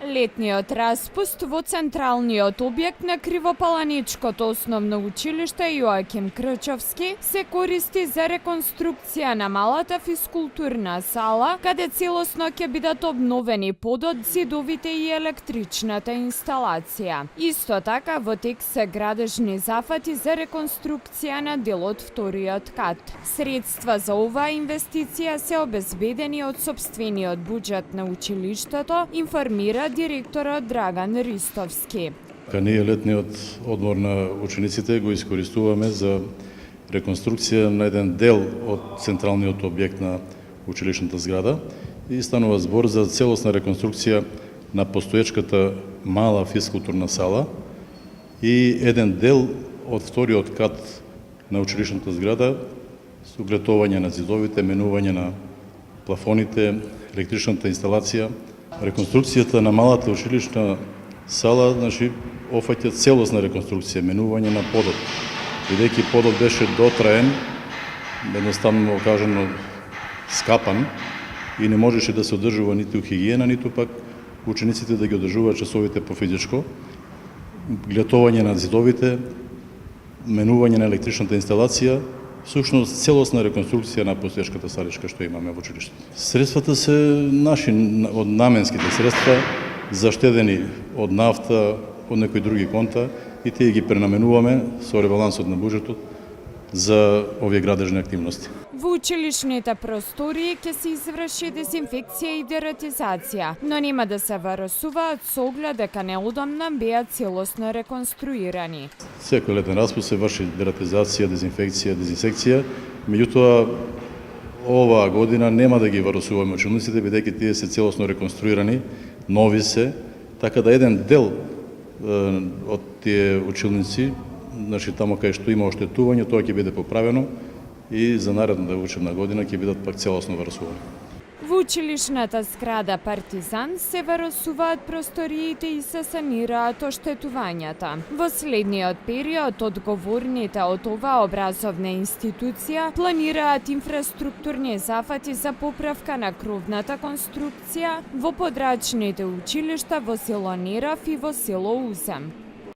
Летниот распуст во централниот објект на Кривопаланичкото основно училиште Јоаким Крчовски се користи за реконструкција на малата физкултурна сала, каде целосно ќе бидат обновени подот, зидовите и електричната инсталација. Исто така во тек се градежни зафати за реконструкција на дел од вториот кат. Средства за оваа инвестиција се обезбедени од сопствениот буџет на училиштето, информира директорот Драган Ристовски. Ние летниот одмор на учениците го искористуваме за реконструкција на еден дел од централниот објект на училишната зграда и станува збор за целосна реконструкција на постоечката мала физкултурна сала и еден дел од вториот кат на училишната зграда со углетување на зидовите, менување на плафоните, електричната инсталација. Реконструкцијата на малата училишна сала, офаќа целосна реконструкција, менување на подот. Бидејќи подот беше дотраен, едноставно кажано скапан и не можеше да се одржува ниту хигиена, ниту пак учениците да ги одржуваат часовите по физичко. Глетување на зидовите, менување на електричната инсталација, всушност целосна реконструкција на постоечката саличка што имаме во училиштето. Средствата се наши, од наменските средства, заштедени од нафта, од некои други конта и тие ги пренаменуваме со ребалансот на буџетот за овие градежни активности. Во училишните простории ќе се изврши дезинфекција и дератизација, но нема да се варосуваат со оглед дека неудомно беа целосно реконструирани. Секој летен распуст се врши дератизација, дезинфекција, дезинсекција, меѓутоа оваа година нема да ги варосуваме училниците, бидејќи тие се целосно реконструирани, нови се, така да еден дел од тие училници, тамо кај што има оштетување, тоа ќе биде поправено и за наредната учебна година ќе бидат пак целосно варосувани. Во училишната зграда Партизан се варосуваат просториите и се санираат оштетувањата. Во следниот период одговорните од оваа образовна институција планираат инфраструктурни зафати за поправка на кровната конструкција во подрачните училишта во село Нерав и во село Узем.